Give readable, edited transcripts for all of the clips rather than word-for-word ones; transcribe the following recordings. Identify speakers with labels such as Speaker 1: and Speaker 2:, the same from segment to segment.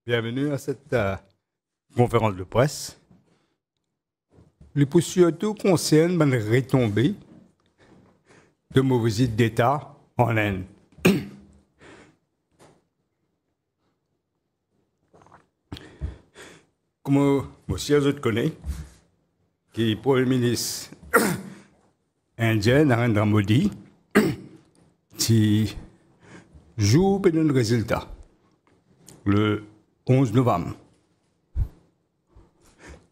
Speaker 1: Bienvenue à cette conférence de presse. Le pour surtout concerne les retombées de nos visites d'État en Inde. Comme monsieur vous connaissez, qui est Premier ministre indien, Narendra Modi, qui joue pour un résultat le 11 novembre.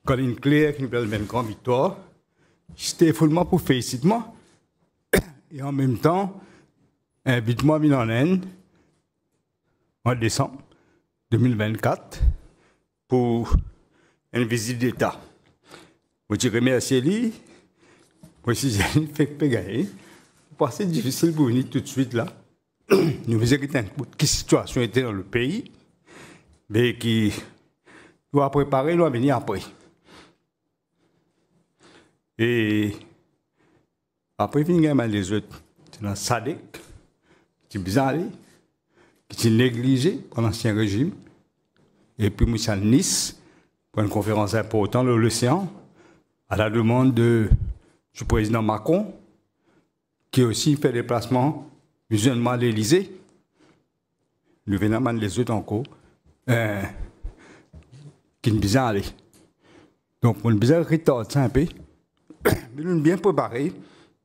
Speaker 1: Quand il est clair qu'il y a une grande victoire, c'était follement pour féliciter moi. Et en même temps, invite-moi à venir en Inde en décembre 2024 pour une visite d'État. Je te remercie, lui. Moi, si j'ai une fait gagner, c'est difficile pour venir tout de suite là. Nous faisons quelle situation était dans le pays, mais qui doit préparer, doit venir après. Et après, il y a les autres. C'est dans SADC, qui est bizarre, qui est négligé par l'ancien régime. Et puis, nous sommes à Nice, pour une conférence importante de l'océan, à la demande du président Macron, qui aussi fait des déplacements musulmans à l'Élysée. Nous venons les autres encore, qui est bizarre. Donc, on est bizarre retard, un peu. Mais nous sommes bien préparés.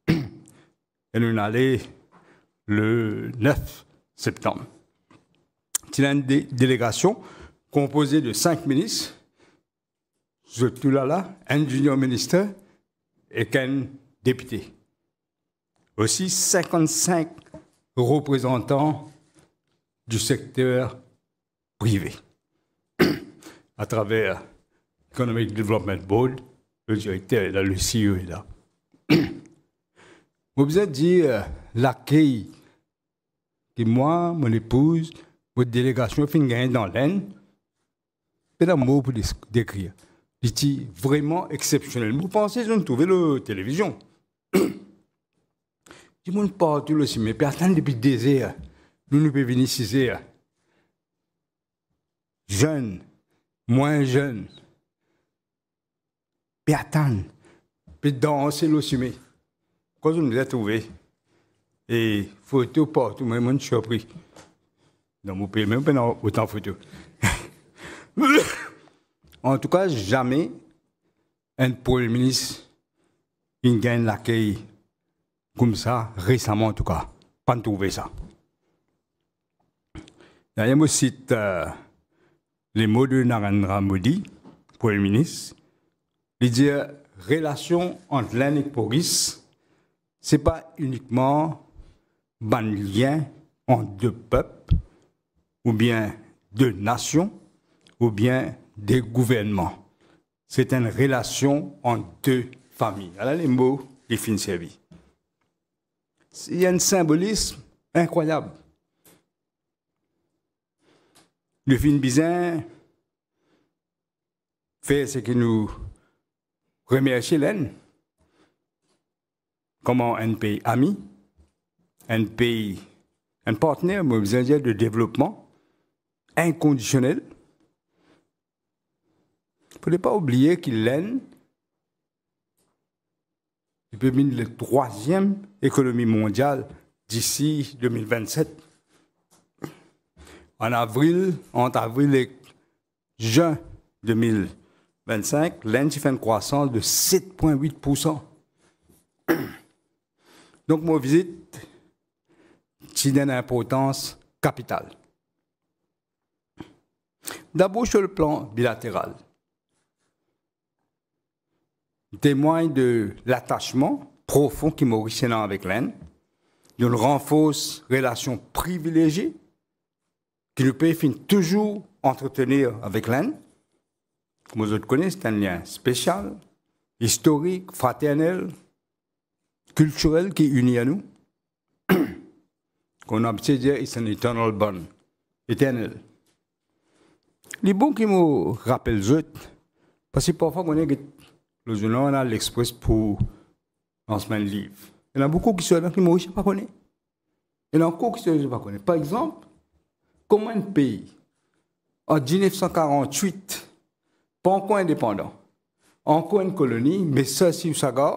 Speaker 1: Et nous allons le 9 septembre. C'est une délégation composée de 5 ministres, surtout là, un junior ministre et qu'un député. Aussi 55 représentants du secteur privé à travers Economic Development Board, le directeur est là, le CEO est là. Vous avez dit l'accueil que moi, mon épouse, votre délégation fait gagner dans l'Inde, c'est un mot pour décrire. C'est vraiment exceptionnel. Vous pensez que vous trouvez la télévision? Tout le monde partout aussi, mais attendez depuis des heures. Nous ne pouvons venir 6 heures. Jeunes, moins jeunes. Puis attendre, puis danser le sommet. Quand vous nous avez trouvé, et photo partout, moi, je suis surpris. Dans mon pays, même pas autant de photos. En tout cas, jamais un Premier ministre qui gagne l'accueil comme ça, récemment en tout cas. Pas de trouver ça. D'ailleurs, je cite les mots de Narendra Modi, Premier ministre. Il dit relation entre l'Inde et le Maurice, ce n'est pas uniquement un lien entre deux peuples, ou bien deux nations, ou bien des gouvernements. C'est une relation entre deux familles. Voilà les mots qui finissent servis. Il y a un symbolisme incroyable. Le film bizarre fait ce que nous remercions l'Inde comme un pays ami, un pays, un partenaire de développement inconditionnel. Il ne faut pas oublier que l'Inde est devenue la 3e économie mondiale d'ici 2027. Entre avril et juin 2025, l'Inde fait une croissance de 7,8%. Donc, ma visite, c'est d'une importance capitale. D'abord, sur le plan bilatéral, il témoigne de l'attachement profond qui Mauricien a avec l'Inde, d'une renforce relation privilégiée que le pays finit toujours entretenir avec l'Inde. Comme vous connaissez, c'est un lien spécial, historique, fraternel, culturel qui unit à nous. Qu'on a besoin de dire, c'est un eternal bond, éternel. Les bons qui me rappellent eux, parce que parfois on est le journal, on a l'Express pour lancement de livre. Il y en a beaucoup qui sont là qui ne pas connaissent. Il y en a encore qui ne pas connaissent. Par exemple, comment un pays En 1948, pas encore indépendant, encore une colonie, mais ça, si vous savez,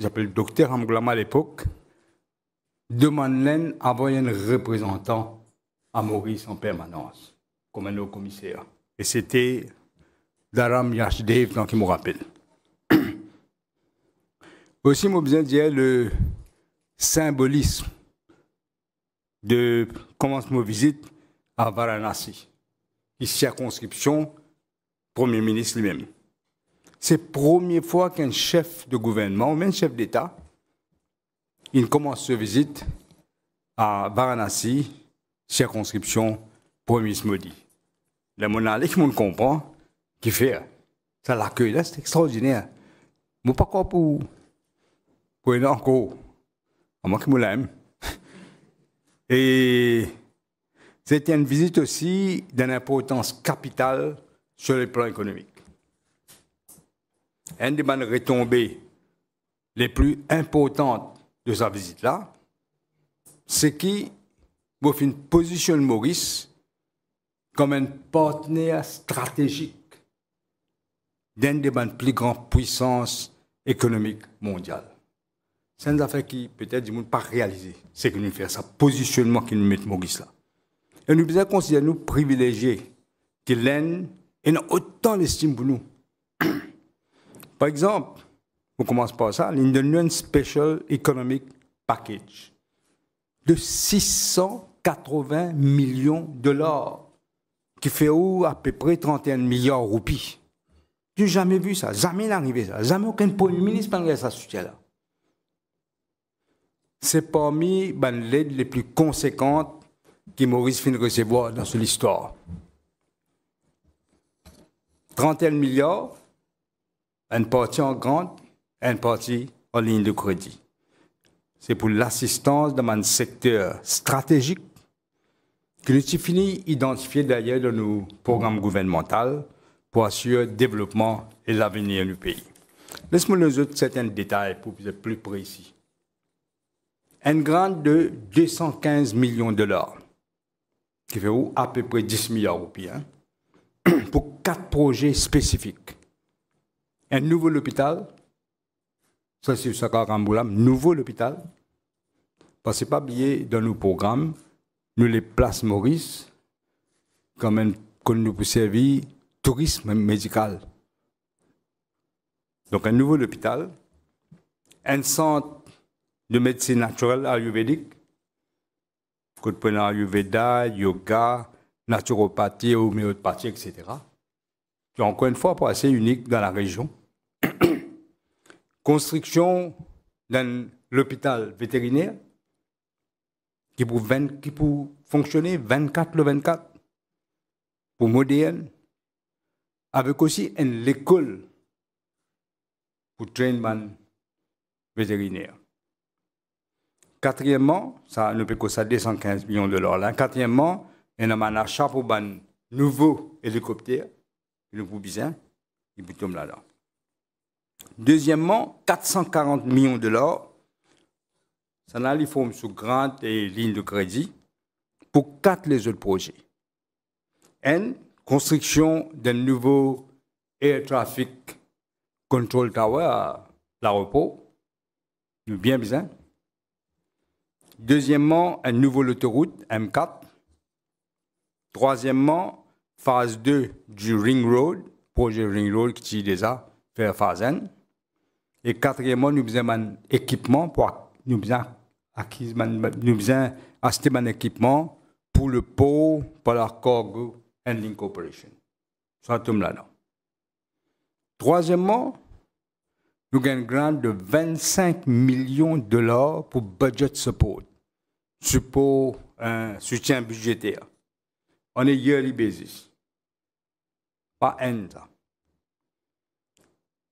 Speaker 1: j'appelle le docteur Amglama à l'époque, demande d'envoyer un représentant à Maurice en permanence, comme un haut commissaire. Et c'était Dharam Yashdev, donc qui me rappelle. Aussi, je besoin de dire le symbolisme de commencement visite à Varanasi, qui circonscription Premier ministre lui-même. C'est la première fois qu'un chef de gouvernement, ou même chef d'État, il commence sa visite à Varanasi, circonscription Premier ministre Modi. La monarchie, tout le monde comprend, qui fait ça l'accueil là, c'est extraordinaire. Mais pas quoi pour une encore, à moins que je l'aime. Et c'était une visite aussi d'une importance capitale sur le plan économique. Une des retombées les plus importantes de sa visite-là, c'est qu'il positionne Maurice comme un partenaire stratégique d'une des plus grandes puissances économiques mondiales. C'est une affaire qui, peut-être, ne pas réaliser. C'est que nous faisons ça, positionnement qui nous met Maurice là. Et nous devons considérer nous privilégiés, qu'il l'aime et n'a autant d'estime pour nous. Par exemple, on commence par ça, l'Indonesian Special Economic Package de 680 millions de dollars, qui fait à peu près 31 milliards de roupies. Je n'ai jamais vu ça, jamais arrivé ça, jamais aucun premier ministre n'a ça soutien-là. C'est parmi les aides les plus conséquentes que Maurice finit de recevoir dans son histoire. 31 milliards, une partie en grande, une partie en ligne de crédit. C'est pour l'assistance dans un secteur stratégique que nous avons fini d'identifier d'ailleurs dans nos programmes gouvernementaux pour assurer le développement et l'avenir du pays. Laisse-moi nous autres certains détails pour être plus précis. Un grant de 215 millions de dollars, qui fait à peu près 10 milliards de roupies, pour 4 projets spécifiques. Un nouveau hôpital, ça c'est Sakar Ramboulam, nouveau hôpital, parce que pas oublier dans nos programmes, nous les places Maurice, comme nous pour servir tourisme médical. Donc un nouveau hôpital, un centre de médecine naturelle ayurvédique, que nous prenons ayurveda, yoga, naturopathie, homéopathie, etc. Qui encore une fois pas assez unique dans la région. Construction d'un hôpital vétérinaire qui peut fonctionner 24 le 24 pour moderne, avec aussi une école pour trainement vétérinaire. Quatrièmement, ça ne peut que ça 215 millions de dollars là. Quatrièmement, il y a un achat pour un nouveau hélicoptère, le plus bizarre, il tombe là-dedans. Deuxièmement, 440 millions de dollars, ça n'a les formes sous grande et ligne de crédit pour 4 les autres projets. Une construction d'un nouveau Air Traffic Control Tower à l'aéroport, bien besoin. Deuxièmement, une nouvelle autoroute M4. Troisièmement, phase 2 du Ring Road, projet Ring Road qui est déjà fait phase 1. Et quatrièmement, nous avons un équipement pour nous avons acheté un équipement pour le port par la Cargo Handling Corporation. Ça tombe là-dedans. Troisièmement, nous avons un grant de 25 millions de dollars pour budget support, un soutien budgétaire. On est yearly basis, pas end.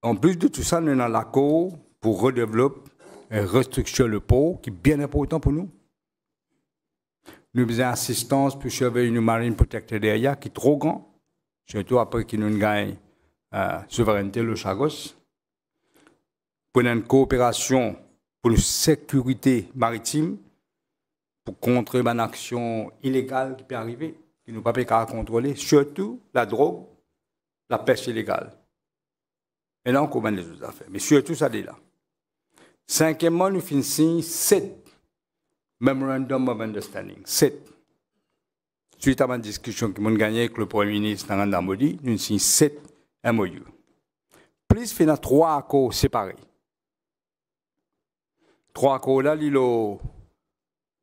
Speaker 1: En plus de tout ça, nous avons l'accord pour redévelopper et restructurer le port, qui est bien important pour nous. Nous avons assistance pour surveiller une marine protected area qui est trop grand, surtout après que nous gagnons souveraineté le Chagos. Pour une coopération pour la sécurité maritime, pour contrer une action illégale qui peut arriver. qui nous pas qu'à contrôler, surtout la drogue, la pêche illégale. Et là, on commande les autres affaires. Mais surtout, ça, là. Cinquièmement, nous finissons 7 Memorandum of Understanding. 7. Suite à ma discussion qui m'a gagné avec le Premier ministre Narendra Modi, nous finissons 7 MOU. Plus, il y a 3 accords séparés. 3 accords là,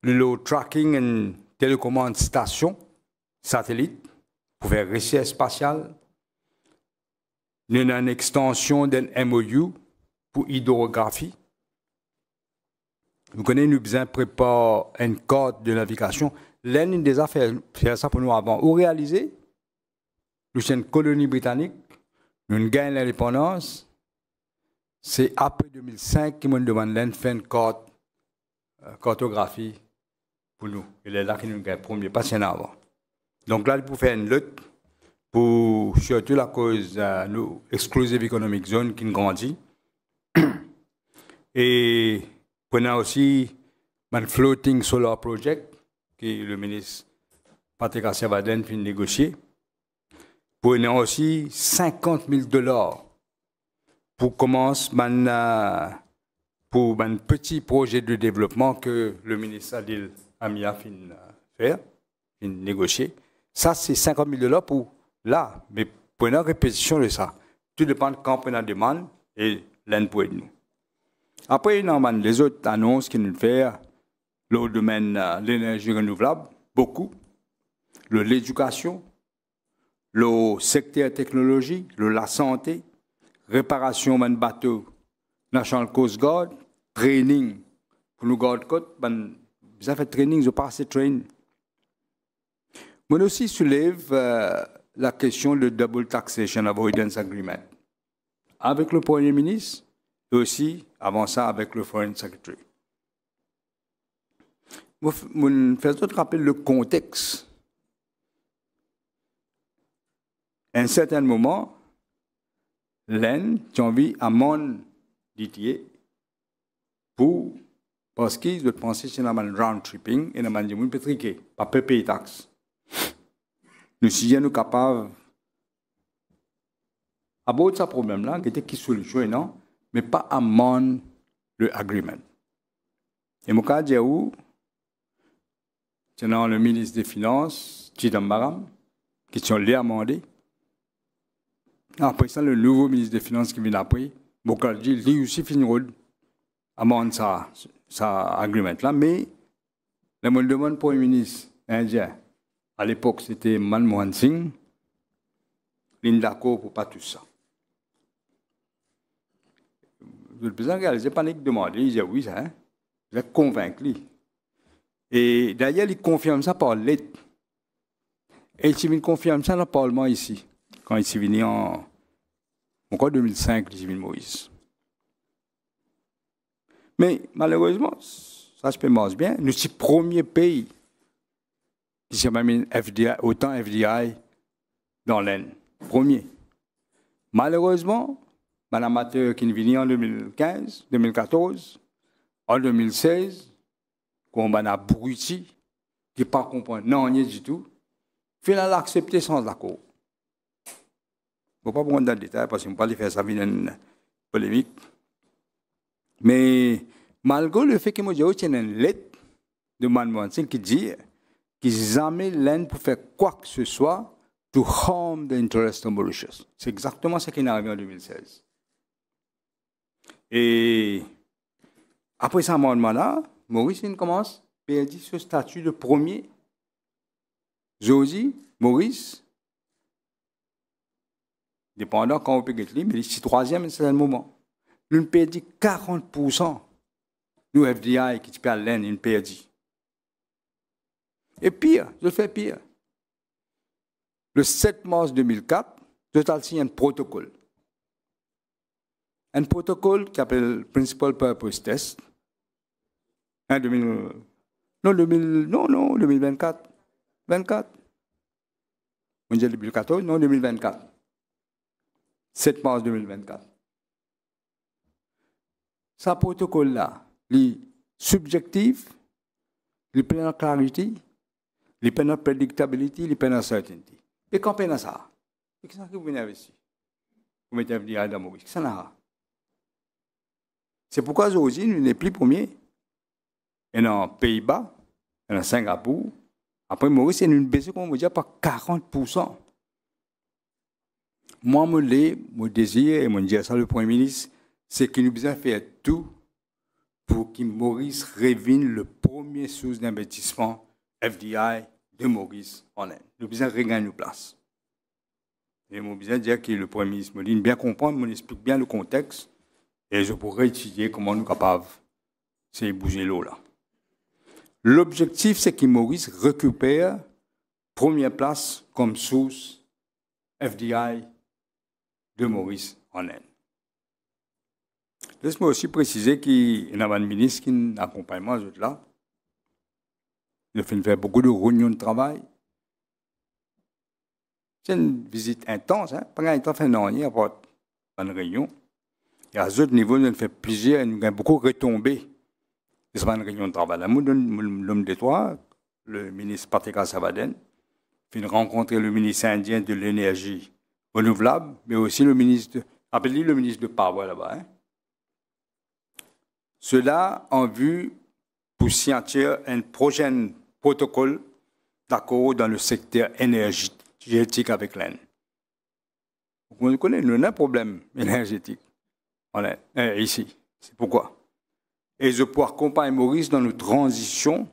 Speaker 1: le tracking et télécommande station, satellite, pour faire recherche spatiale. Nous avons une extension d'un MOU pour hydrographie. Nous connaissons, nous besoin de préparer une carte de navigation. L'une des affaires, faire ça pour nous avant. Ou réaliser, nous sommes une colonie britannique, nous gagnons l'indépendance. C'est après 2005 qu'ils nous demandent de faire une cartographie pour nous. Et là qui nous gagne premier, pas si avant. Donc là, pour faire une lutte, pour surtout la cause de nous exclusive economic zone qui grandit. Et on a aussi un floating solar project que le ministre Patrick Assevadène vient de négocier. On a aussi $50,000 pour commencer pour un petit projet de développement que le ministre Adil Amia vient de faire, vient de négocier. Ça, c'est $50,000 pour là, mais pour une répétition de ça. Tout dépend de quand on a demande et l'un pour nous. Après, il y a les autres annonces qui nous font, le domaine de l'énergie renouvelable, beaucoup, l'éducation, le secteur technologie, la santé, réparation de bateaux, National Coast Guard, training pour nous garder côte, ça fait training, je passe training. On aussi soulève la question de double taxation avoidance agreement avec le Premier ministre et aussi avant ça avec le Foreign Secretary. Je fais rappeler le contexte. À un certain moment, l'Inde a envie à mon d'ITA parce qu'ils veulent penser que c'est un round tripping et un monde pétriqué, pas payer taxes. Nous sommes capables d'aborder ce problème-là, qui était qui solution, non, mais pas à mon le agreement. Et mon cas, c'est le ministre des Finances, Chidambaram, qui sont les amendés. Après ça, le nouveau ministre des Finances qui vient après, Mokadji, lui aussi finit amende ça agreement-là, mais le monde demande pour le ministre indien. À l'époque, c'était Manmohan Singh. Il est d'accord pour pas tout ça. Le président réalisé pas demandé, il dit oui, ça, hein? Il est convaincu. Et d'ailleurs, il confirme ça par lettre. Et il confirme ça dans le Parlement ici, quand il est venu en 2005, il est venu Moïse. Mais malheureusement, ça se passe bien. Nous sommes le premier pays qui s'est mis autant FDI dans l'Inde. Premier. Malheureusement, Mme Mateur qui est venue en 2015, 2014, en 2016, qu'on a abruti, qui ne pas comprendre, non, rien du tout, finalement accepté sans accord. Je ne vais pas prendre dans le détail parce que je ne vais pas faire ça une polémique. Mais malgré le fait que moi j'ai une lettre de Manmohan Singh qui dit qu'ils jamais l'Inde pour faire quoi que ce soit to harm the interest of Mauritius. C'est exactement ce qui est arrivé en 2016. Et après ce amendement-là, Maurice commence à perdre ce statut de premier. Josie, Maurice, dépendant quand on peut gagner, mais c'est troisième, c'est un moment. Nous perdons 40%. Nous, FDI, qui parlent l'Inde, nous perdons. Et pire, je fais pire. Le 7 mars 2004, Total signe un protocole. Un protocole qui s'appelle Principal Purpose Test. Non, 2024. 24. On dit 2014, non, 2024. 7 mars 2024. Ce protocole-là, il est subjectif, il est plein de clarité, Il n'y a pas de predictability, il n'y a pas de certainty. Et quand on a ça, qu'est-ce que vous venez investir? Vous mettez FDI dans Maurice. Qu'est-ce que ça? C'est pourquoi aujourd'hui, nous n'est plus premier. Et dans les Pays-Bas, et dans Singapour, après Maurice, nous baissé, comme on dit, par 40%. Moi, mon désir, et mon dire ça, le Premier ministre, c'est qu'il nous besoin faire tout pour que Maurice revienne le premier source d'investissement FDI de Maurice en Inde. Nous besoin regagner nos places. Et mon besoin dire que le Premier ministre me dit bien comprendre, me explique bien le contexte, et je pourrais étudier comment nous sommes capables de bouger l'eau là. L'objectif, c'est que Maurice récupère première place comme source FDI de Maurice en Inde. Laisse-moi aussi préciser qu'il y a un ministre qui accompagne moi là. Il a fait beaucoup de réunions de travail. C'est une visite intense. Hein? Pendant un temps, il n'y a pas de réunion. Et à d'autres niveaux, il fait plusieurs, il y a beaucoup retombé. C'est pas une réunion de travail. L'homme de toi, le ministre Patrika Savaden, fait rencontrer le ministre indien de l'énergie renouvelable, mais aussi le ministre, appelé le ministre de Power là-bas. Hein? Cela en vue pour signer un prochain protocole d'accord dans le secteur énergétique avec l'Inde. Vous connaissez, nous avons un problème énergétique ici. C'est pourquoi. Et je peux accompagner Maurice dans notre transition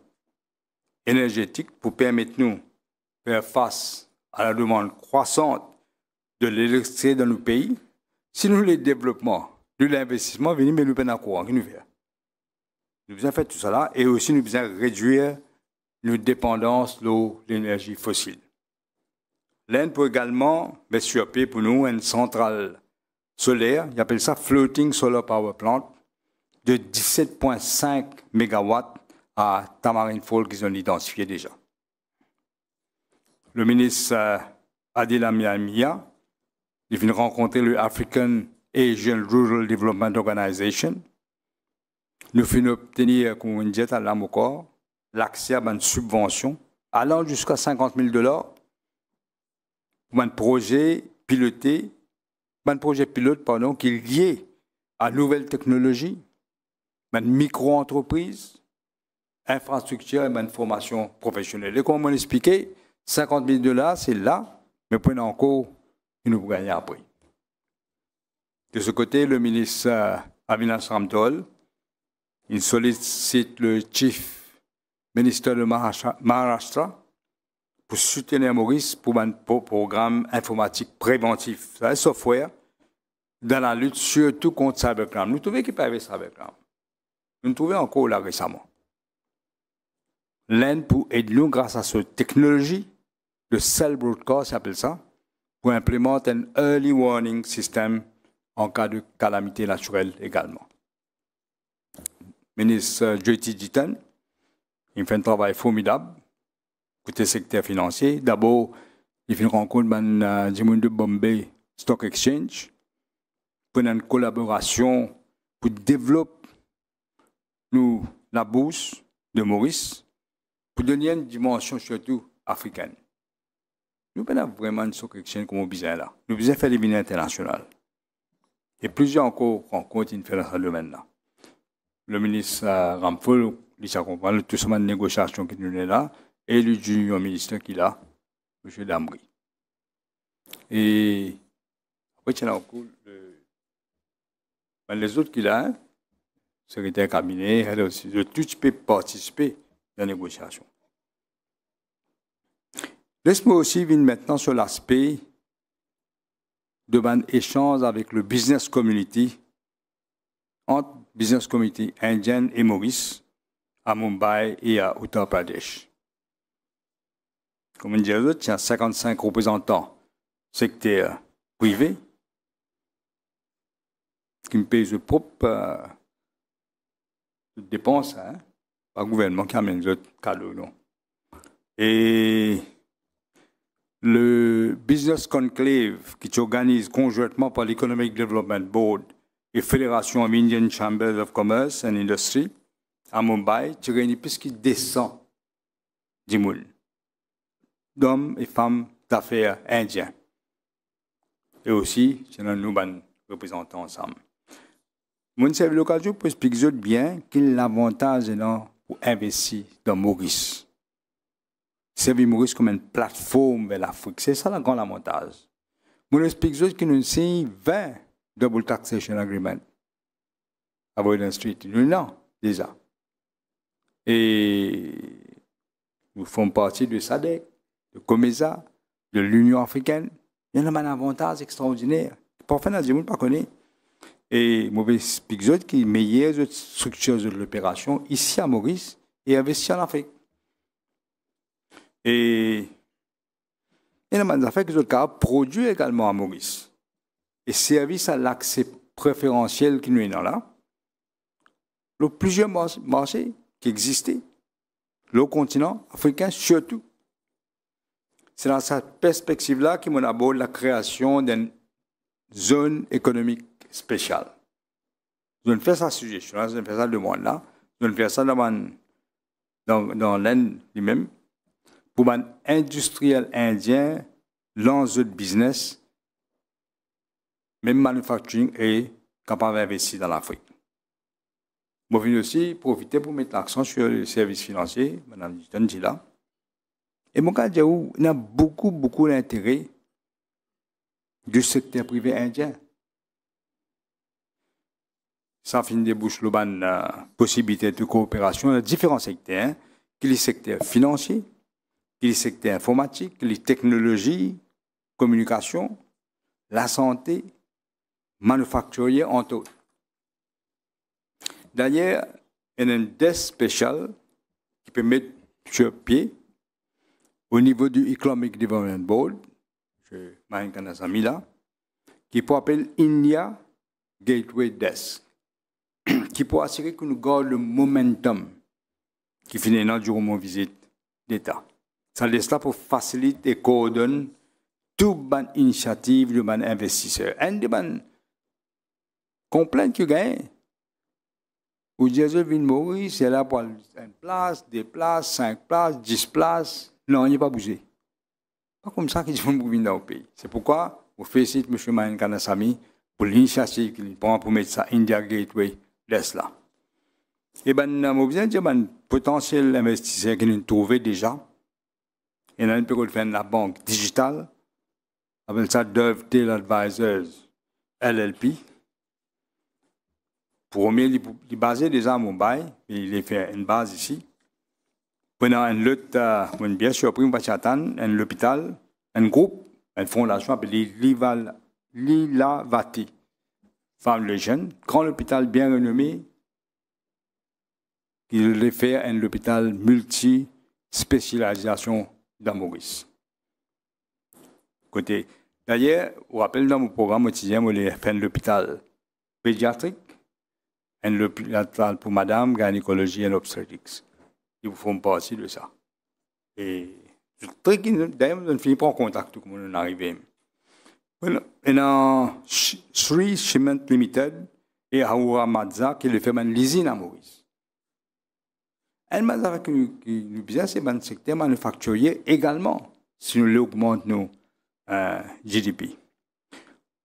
Speaker 1: énergétique pour permettre nous de faire face à la demande croissante de l'électricité dans nos pays. Si nous, les développements, de l'investissement, venons, mais nous peine à quoi nous faire. Nous devons faire tout cela et aussi nous devons réduire notre dépendance de l'énergie fossile. L'Inde peut également développer pour nous une centrale solaire, ils appellent ça Floating Solar Power Plant, de 17,5 MW à Tamarin Fall qu'ils ont identifié déjà. Le ministre Adil Amia, il vient rencontrer le African Asian Rural Development Organization. Nous venons obtenir, comme on dit à l'AMOCOR, l'accès à une subvention allant jusqu'à $50,000 pour un projet piloté, qui est lié à nouvelles technologies, une micro-entreprise, infrastructure et une formation professionnelle. Et comme on l'expliquait, $50,000, c'est là, mais prenez encore une nous gagner après. De ce côté, le ministre Avinash Ramtol, il sollicite le Chief Minister de Maharashtra pour soutenir Maurice pour un programme informatique préventif, c'est un software dans la lutte surtout contre cybercrime. Nous trouvons qu'il peut y avoir cybercrime. Nous trouvons encore là récemment. L'Inde pour aider nous grâce à cette technologie, le cell broadcast, s'appelle ça, pour implémenter un early warning system en cas de calamité naturelle également. Le ministre Jyoti Jitan, il fait un travail formidable côté secteur financier. D'abord, il fait une rencontre avec de Bombay Stock Exchange pour une collaboration pour développer la bourse de Maurice pour donner une dimension surtout africaine. Nous avons vraiment une stock exchange comme on besoin là. Nous besoin faire les binaires internationales. Et plusieurs encore rencontres qui font dans ce domaine-là. Le ministre Ramphol, il s'accompagne de tout ce négociation qui nous est là, et le junior ministre qui est là, M. Damri. Et après, il y a encore les autres qui sont là, secrétaire cabinet, tous peuvent participer dans la négociation. Laisse-moi aussi venir maintenant sur l'aspect de mon échange avec le business community, entre business community indienne et Maurice, à Mumbai et à Uttar Pradesh. Comme on dit, il y a 55 représentants secteur privé qui me payent leurs propres dépenses, hein, pas le gouvernement qui amène les autres cadeaux. Non. Et le Business Conclave, qui organise conjointement par l'Economic Development Board et Fédération of Indian Chambers of Commerce and Industry à Mumbai, tu réunis plus qu'il descend 10 000. d'hommes et femmes d'affaires indiens. Et aussi, c'est nous représentants ensemble. Moi, c'est l'occasion pour expliquer bien quel est l'avantage pour investir dans Maurice. Servir Maurice comme une plateforme vers l'Afrique. C'est ça le grand avantage. Moi, explique que nous avons 20 Double Taxation Agreement à Wall Street. Nous avons déjà. Et nous faisons partie de SADC, de COMESA, de l'Union africaine. Il y a un avantage extraordinaire. Parfois, nous ne connaissons pas. Et moi, explique qui est meilleure structure de l'opération ici à Maurice et investir en Afrique. Et il y a des affaires que je produit également à Maurice. Et service à l'accès préférentiel qui nous est là. Il y a plusieurs marchés qui existaient. Le continent africain surtout. C'est dans cette perspective-là qu'on aborde la création d'une zone économique spéciale. Je ne fais ça sujet, je ne fais ça de moi là. Je ne fais ça dans l'Inde lui-même. Pour un industriel indien, l'enjeu de business, même manufacturing, est capable d'investir dans l'Afrique. Je vais aussi profiter pour mettre l'accent sur les services financiers, Mme dit là. Et mon cas, il y a beaucoup d'intérêt du secteur privé indien. Ça finit débouche la possibilité de coopération dans différents secteurs, qui est le secteur financier, qui est le secteur informatique, les technologies, communication, la santé, manufacturier, entre autres. D'ailleurs, il y a un desk spécial qui peut mettre sur pied au niveau du Economic Development Board, je m'ai là, qui peut appeler India Gateway Desk, qui peut assurer que nous gardons le momentum qui finit dans durant mon visite d'État. Ça laisse là pour faciliter et coordonner toute bonne initiative de bon investisseur. Un des bonnes complaintes que gagne. Ou dire que Maurice, c'est là pour une place, 2 places, 5 places, 10 places. Non, il n'est pas bougé. Pas comme ça qu'ils vont venir dans le pays. C'est pourquoi je félicite M. Mahin Kanasamy pour l'initiative qu'il prend pour mettre ça India Gateway laisse là. Et ben, je veux dire, un potentiel investisseur que nous trouvons déjà. Et là, on peut faire la banque digitale, avec ça, Dovetail Advisors LLP. Premier, il est basé déjà à Mumbai, et il a fait une base ici. Pendant un autre, bien sûr, pour un hôpital, un groupe, une fondation appelée Lilavati Foundation, grand hôpital bien renommé, qui a fait un hôpital multi-spécialisation dans Maurice. D'ailleurs, vous rappelez dans mon programme quotidien, on a fait un hôpital pédiatrique, un hôpital pour madame, gynécologie et obstétrique. Ils vous font partie de ça. Et d'ailleurs, on finit pas en contact tout comme on est arrivé. Et dans Sri Cement Limited et Ahura Mazza qui le fait l'usine à Maurice. Elle m'a dit que le business est un secteur manufacturier également, si nous augmentons nos GDP.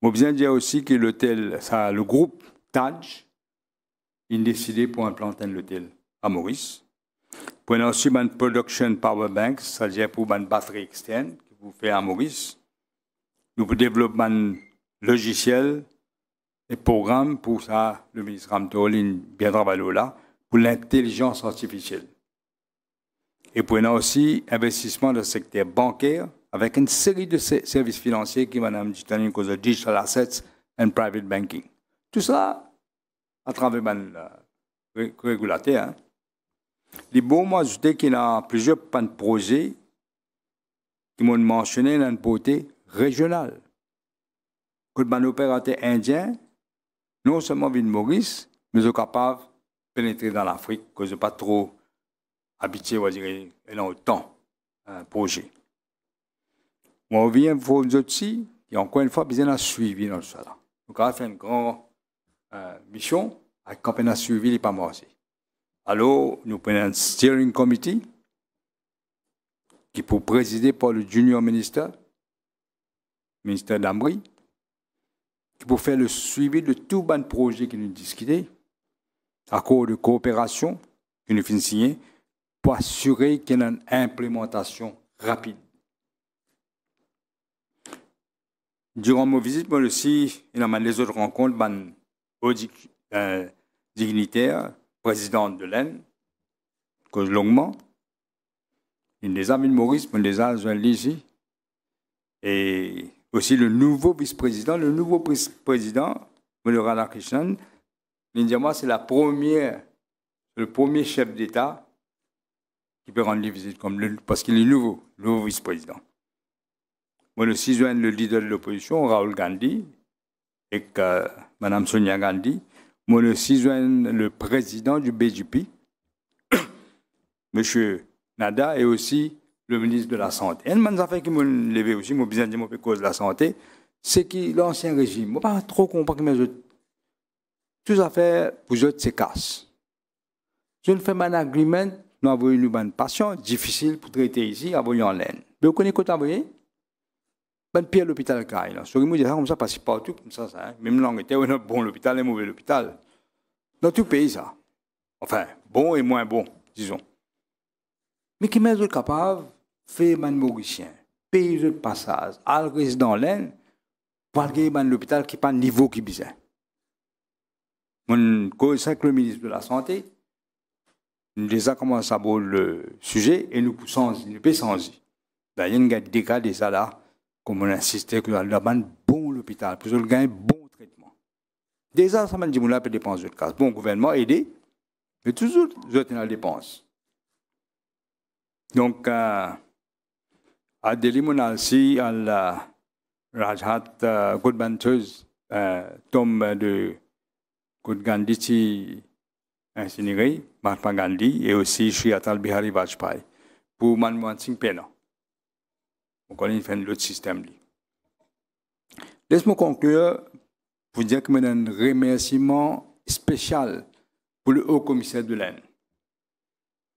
Speaker 1: Je veux dire aussi que l'hôtel, le groupe Taj, il a décidé pour implanter l'hôtel à Maurice. Pour aussi une production power bank, c'est-à-dire pour une batterie externe que vous faites à Maurice. Nous développons un logiciel et programme pour ça, le ministre Ramtolin bien travaillé là, pour l'intelligence artificielle. Et pour aussi investissement dans le secteur bancaire avec une série de services financiers qui Mme Gitani cause de digital assets and private banking. Tout ça à travers le régulateur. Hein. Les bons mots ajoutés qu'il y a plusieurs projets qui m'ont mentionné dans une côté régional. Que les opérateurs indiens, non seulement viennent de Maurice, mais sont capables de pénétrer dans l'Afrique, que je ne pas trop habitué, on va dire, dans le temps, un projet. On revient pour vous aussi, et encore une fois, besoin de suivi dans ça. Donc, on a fait une grande mission, avec quand on a suivi les pas morts. Alors, nous prenons un steering committee, qui pour présider par le junior ministre d'Ambry, qui pour faire le suivi de tout bon projet qui nous discutait, accord de coopération qui nous finit signer, pour assurer qu'il y ait une implémentation rapide. Durant ma visite, moi aussi, il y a les autres rencontres, dignitaires, président de l'Aisne, cause longuement. Il les a mis Maurice, il les a joints ici. Et aussi le nouveau vice-président, le Radhakrishnan, l'Indiama, c'est le premier chef d'État qui peut rendre visite, parce qu'il est nouveau vice-président. Moi aussi, joins le leader de l'opposition, Rahul Gandhi, et Mme Sonia Gandhi. Moi aussi, joins le président du BJP, M. Nada, et aussi le ministre de la Santé. Et une affaire qui m'a levé aussi, moi, besoin de dire cause de la santé, c'est que l'ancien régime, moi, pas trop comprendre que mes autres, toutes les affaires, pour eux, c'est casse. Je ne fais pas un agreement, nous avons une bonne patient, difficile pour traiter ici, avons en laine. Mais vous connaissez quoi, vous voyez? Ben, pire l'hôpital Caille. Sur le monde, comme ça, passe partout, comme ça, hein. Même l'Angleterre, on a bon l'hôpital et mauvais l'hôpital. Dans tout pays, ça. Enfin, bon et moins bon, disons. Mais qui est capable de faire un Mauricien, payer de passage, aller résident dans l'Aisne, pour aller à l'hôpital qui n'est pas le niveau qui besoin. Mon cause avec le ministre de la Santé, nous déjà commencé à voir le sujet et nous poussons, nous passons. D'ailleurs, il y a des cas de ça là, comme on insistait que nous avons un bon l'hôpital, pour gagner un bon traitement. Déjà, ça m'a dit que nous avons des dépenses de casse. Bon, le gouvernement a aidé, mais toujours, nous avons des dépenses. Donc, à Delhi, on a aussi la Rajhat Godbanteuse, tombe de Gandhi incinéré, Mahatma Gandhi, et aussi Shri Atal Bihari Vajpayee, pour Manmohan Singh Pena. On connaît un autre système. Laisse-moi conclure pour dire que je un remerciement spécial pour le haut-commissaire de l'Aisne,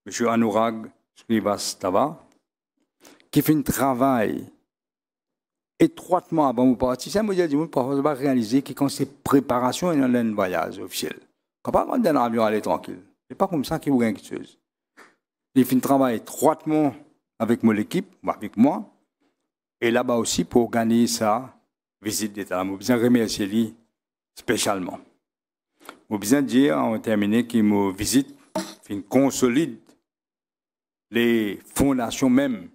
Speaker 1: M. Anurag Srivastava, qui fait un travail étroitement avant mon parti. Ça me dit que je vais réaliser que quand c'est préparation et un voyage officiel. Quand pas quand un avion aller tranquille. C'est pas comme ça qu'il vous gagne quelque chose. Il fait un travail étroitement avec mon équipe, avec moi, et là-bas aussi pour organiser sa visite d'État. Je besoin remercier lui spécialement. Je besoin dire en terminé qu'il me visite, qu'il consolide les fondations même,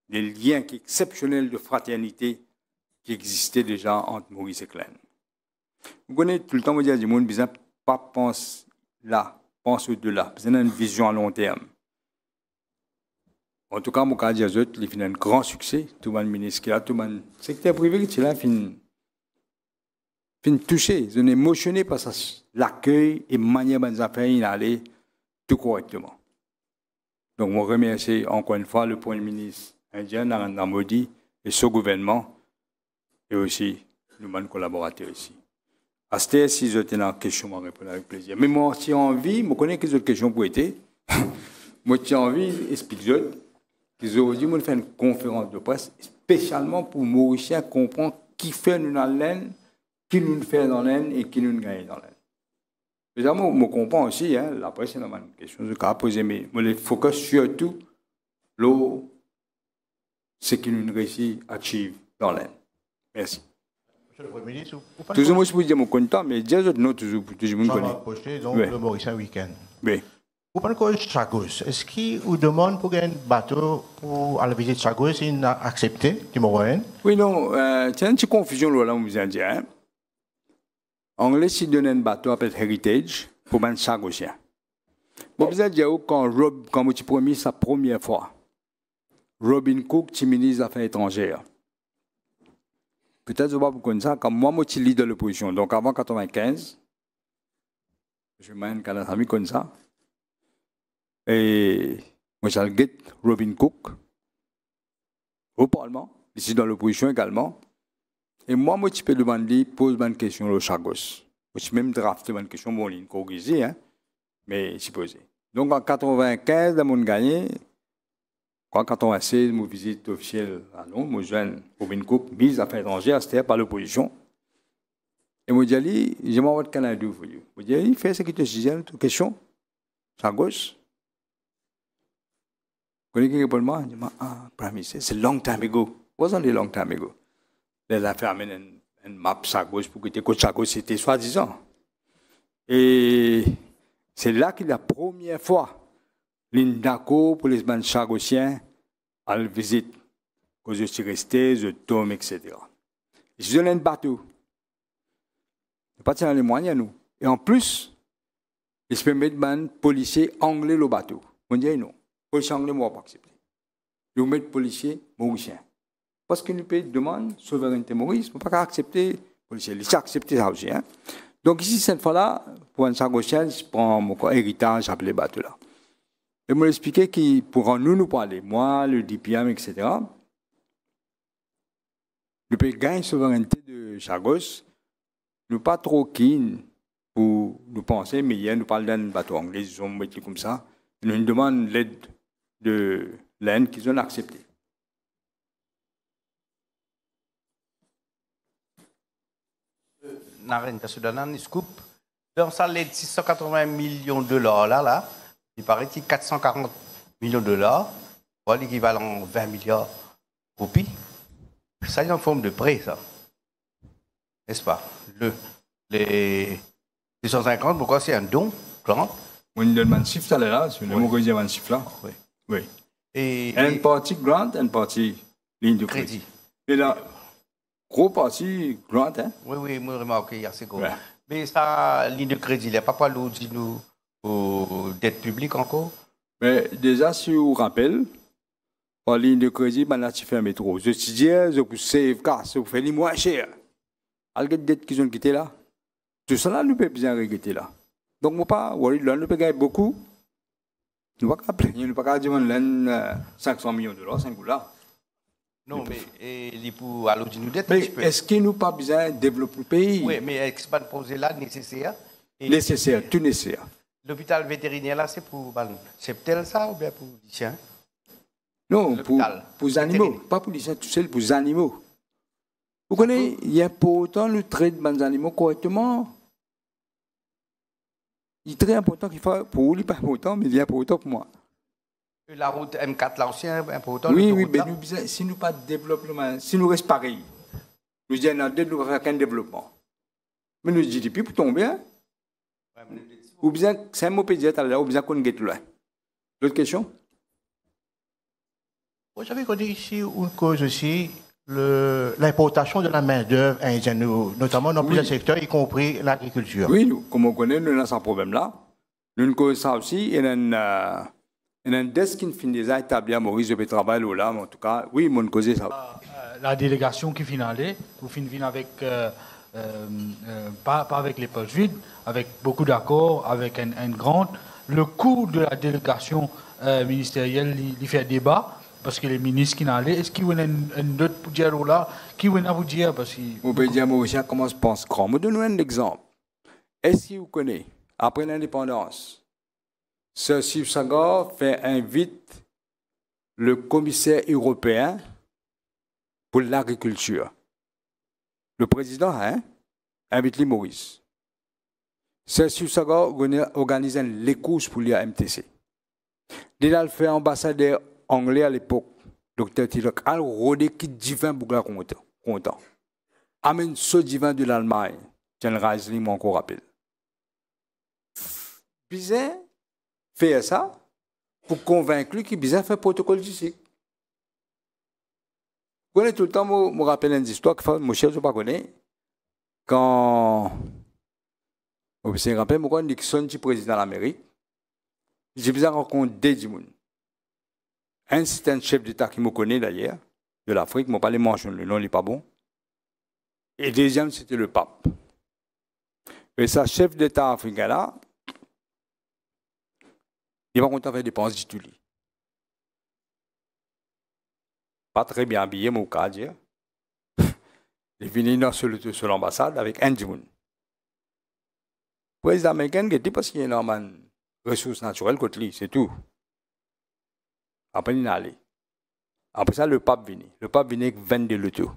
Speaker 1: les liens exceptionnels de fraternité qui existaient déjà entre Maurice et l'Aisne. Vous connaissez tout le temps, vous dites, vous ne pas penser là, pense au-delà. Vous avez une vision à long terme. En tout cas, mon cas, il a un grand succès. Tout le monde ministre qui a, tout le monde secteur privé qui est fin touché, je suis émotionné par l'accueil et la manière dont les affaires sont allées tout correctement. Donc, je remercie encore une fois le Premier ministre indien, Narendra Modi, et son gouvernement, et aussi nos collaborateurs ici. À ce stade, si vous avez une question, je vais répondre avec plaisir. Mais moi, si j'ai envie, je connais quelques autres questions pour être. Moi, si j'ai envie, explique-moi. Aujourd'hui, je fais une conférence de presse spécialement pour Mauriciens comprendre qui fait nous dans l'Aisne, qui nous fait dans l'Aisne et qui nous gagne dans l'Aisne. Évidemment, je comprends aussi, hein, la presse, c'est une question que je vais poser, mais je focus surtout sur ce que nous réussissons à achieve dans l'Aisne. Merci.
Speaker 2: Monsieur le Premier ministre,
Speaker 1: toujours moi je peux dire mon content, mais déjà non toujours le monde connaît.
Speaker 2: Approché donc le Mauricien Week-end.
Speaker 1: Oui.
Speaker 2: Vous parlez de Chagos. Est-ce qu'il vous demande pour un bateau pour aller visiter Chagos, il a accepté du Marocain?
Speaker 1: Oui, non, c'est une petite confusion là, on vous a dit. Hein? En anglais, s'il donne un bateau appelé Heritage pour un Chagosien. Bon, vous avez dit quand vous avez promis sa première fois, Robin Cook, qui ministre des Affaires étrangères. Peut-être que vous ne connaissez ça, comme moi, je suis leader de l'opposition. Donc avant 1995, je m'en ai ami comme ça. Et moi, j'ai Robin Cook au Parlement, ici dans l'opposition également. Et moi, je peux demander, pose une question au Chagos. Je suis même drafté une question, bon, il corrigé, hein, mais je suis posé. Donc en 1995, dans mon gagné, Quand on a essayé de me visite officielle à Londres, moi, je viens Robin Cook, ministre des Affaires étrangères, c'était par l'opposition. Et moi, je dis, je m'en vais de Canada pour vous. Je dis, fais ce que tu dis, une question. C'est à gauche. Vous connaissez qui répond moi? Je dis, ah, Prime Minister, c'est long time ago. Wasn't a long time ago. Les affaires amènent une map à gauche pour que tu écoutes à gauche, c'était soi-disant. Et c'est là que la première fois, l'Indaco pour les bandes chagossiens à la visite. Que je suis resté, je tombe, etc. Je suis un bateau. Je pas dans les moyens, nous. Et en plus, ils se permettent de policiers anglais le bateau. On dit non. Policiers anglais, moi, pas accepter. Ils mettent policiers mauriciens. Parce que le pays demande souveraineté maurice, on ne peut pas accepter policiers. Ils acceptent ça aussi. Hein? Donc ici, cette fois-là, pour un chagossien, je prends mon héritage, j'appelle les bateaux là. Et me l'expliquer que pour nous parler, moi, le DPM, etc., le pays gagne souveraineté de Chagos, nous pas trop keen pour nous penser, mais hier, nous parlons d'un bateau anglais, ils ont mis comme ça, ils nous demandent l'aide de l'Inde qu'ils ont accepté.
Speaker 2: Naren Kassudanan, scoop. Dans ça, les 680 millions de dollars, là, il paraît qu'il y a 440 millions de dollars, voilà l'équivalent 20 milliards roupies. Ça, c'est en forme de prêt, ça. N'est-ce pas? Les 250, pourquoi c'est un don, Grant?
Speaker 1: On donne un chiffre là, c'est le mot que j'ai un chiffre là.
Speaker 2: Oui.
Speaker 1: Oui.
Speaker 2: Et
Speaker 1: une partie grant, une partie ligne de crédit. Et là, gros partie grant, hein?
Speaker 2: Oui, oui, moi, remarqué, il y a assez gros.
Speaker 1: Ouais.
Speaker 2: Mais ça, ligne de crédit, il n'y a pas l'eau, dis-nous, aux dettes publiques encore?
Speaker 1: Mais déjà, si vous vous rappelez, en ligne de crédit, ben là, tu fais un métro. Je te dis, je vous save cash, vous faites les moins cher. Alors, les dettes qu'ils ont quitté là, tout ça là, nous peut bien regretter là. Donc, moi, pas, là, nous peut gagner beaucoup. Nous ne pouvons pas plaindre, nous ne pouvons pas dire 500 millions de dollars, c'est un coup là.
Speaker 2: Non, mais il pour aller nous dette.
Speaker 1: Mais est-ce qu'il nous pas besoin de développer le pays?
Speaker 2: Oui, mais est-ce que poser là nécessaire?
Speaker 1: Nécessaire, tout nécessaire.
Speaker 2: L'hôpital vétérinaire là, c'est pour c'est ça ou bien pour les chiens?
Speaker 1: Non, pour les animaux, pas pour les chiens tout seul, pour les animaux. Vous connaissez, il y a pour autant le traitement des animaux correctement. Il est très important qu'il faut, pour vous, il n'est pas important, mais il y a pour autant pour moi.
Speaker 2: La route M4, l'ancien, pour autant.
Speaker 1: Oui, oui, mais nous, si nous pas de développement, si nous restons pareil, nous disons, nous ne faisons qu'un développement. Mais nous disons, depuis pour tomber, hein? Ou bien, c'est un mot pédiatre là, ou bien qu'on est loin. L'autre question?
Speaker 2: Vous savez qu'on dit ici une cause aussi, l'importation de la main-d'œuvre indienne, notamment dans plusieurs secteurs, y compris l'agriculture.
Speaker 1: Oui, nous, comme on connaît, nous avons ce problème-là. Nous avons ça aussi, il y a un desk qui finit déjà établi à Maurice de travail là, mais en tout cas, oui, mon causé ça.
Speaker 3: La délégation qui finit vous finissez avec, pas avec les poches vides, avec beaucoup d'accords, avec un grand. Le coût de la délégation ministérielle, il fait débat, parce que les ministres qui n'allaient, est-ce qu'il y a un autre pour dire là, qui vient à vous dire parce que...
Speaker 1: Vous pouvez dire, Maurice, comment se pense grand? Je donne un exemple. Est-ce que vous connaissez, après l'indépendance, Sir Shiv Sagar invite le commissaire européen pour l'agriculture. Le président invite les Maurice. Sir Shiv Sagar organise les courses pour l'IMTC. Il a fait ambassadeur anglais à l'époque, Dr. Tilak, al rodé qui divin pour la content. Amène ce divin de l'Allemagne, General Reisling m'a encore rappelé. Bizarre. Faire ça pour convaincre qu'il besoin faire protocole d'ici. Vous connaissez tout le temps, je me rappelle une histoire que mon cher, je ne sais pas connaître. Quand vous me rappelez, moi, Nixon, qui est président de l'Amérique, j'ai besoin de rencontrer des gens. Un, c'est un chef d'État qui me connaît d'ailleurs, de l'Afrique, je ne pas les mentionner, le nom n'est pas bon. Et le deuxième, c'était le pape. Et ça, chef d'État africain là, il va compter faire des dépenses du tout. Pas très bien habillé, mon cas, dire. Il est venu sur l'ambassade avec un djimoun. Le président américain, il dit parce qu'il y a une ressource naturelle contre lui, c'est tout. Après, il est allé. Après ça, le pape vient. Le pape vient avec 22 lotos.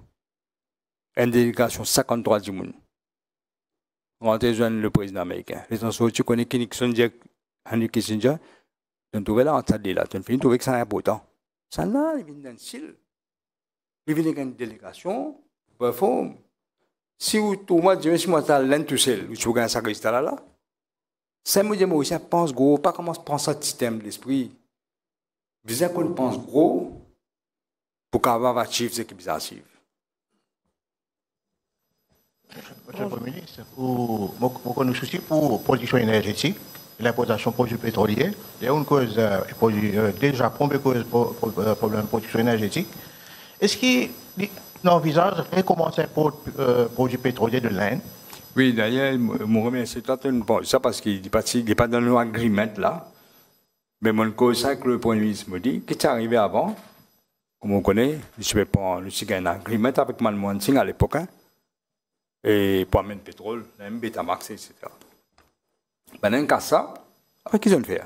Speaker 1: Une délégation 53 du monde. On a rejoindre le président américain. Les gens tu connais Nixon, Henry Kissinger. Tu trouves là, on t'a là. Tu finis trouver que c'est important. Ça là, il vient d'un style. Il vient avec une délégation. Si vous trouvez, si moi, tu as l'un tout seul, tu regardes ça, là. C'est moi, je pense gros, pas comment je pense à système de l'esprit. Bien qu'on pense gros, pour qu'avoir achieve ce qui est achieve.
Speaker 4: Monsieur le Premier ministre, pour nous soucier pour la production énergétique, l'importation de produits pétroliers, il y a une cause, déjà, première cause problème de production énergétique. Est-ce qu'il envisage de recommencer pour produits pétroliers de l'Inde?
Speaker 1: Oui, d'ailleurs, je me remercie de ça parce qu'il n'est pas dans le agreement là. Mais mon cause, c'est que le Premier ministre me dit, qu'est-ce qui est arrivé avant? Comme on connaît, je vais prendre un agreement avec Manmohan Singh à l'époque. Et pour amener le pétrole, même Betamax, etc. Maintenant, qu'à ça, qu'est-ce qu'ils ont fait?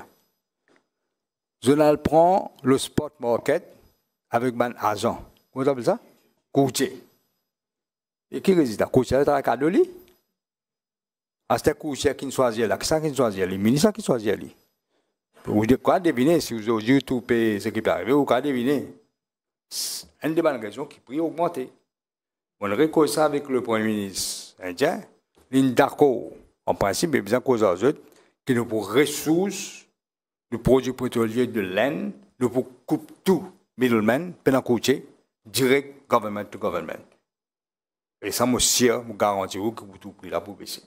Speaker 1: Je prends le spot market avec mon agent. Comment vous appelez ça? Courtier. Et qui résiste? Courtier, c'est un cadeau. C'est un courtier qui choisit là. Qu'est-ce qui choisit? Les ministres qui choisissent là. Vous devez deviner si vous avez tout ce qui peut arriver, vous devez deviner. Une des bonnes raisons qui pourrait augmenter. On récolte ça avec le Premier ministre indien. Il est d'accord. En principe, il y a besoin de causes aux autres qui nous pour ressources, le produit pétrolier de l'Inde, nous pour couper tout, middleman, pendant coûter, direct government to government. Et ça, monsieur, je garantis que vous tout prix là pour baisser.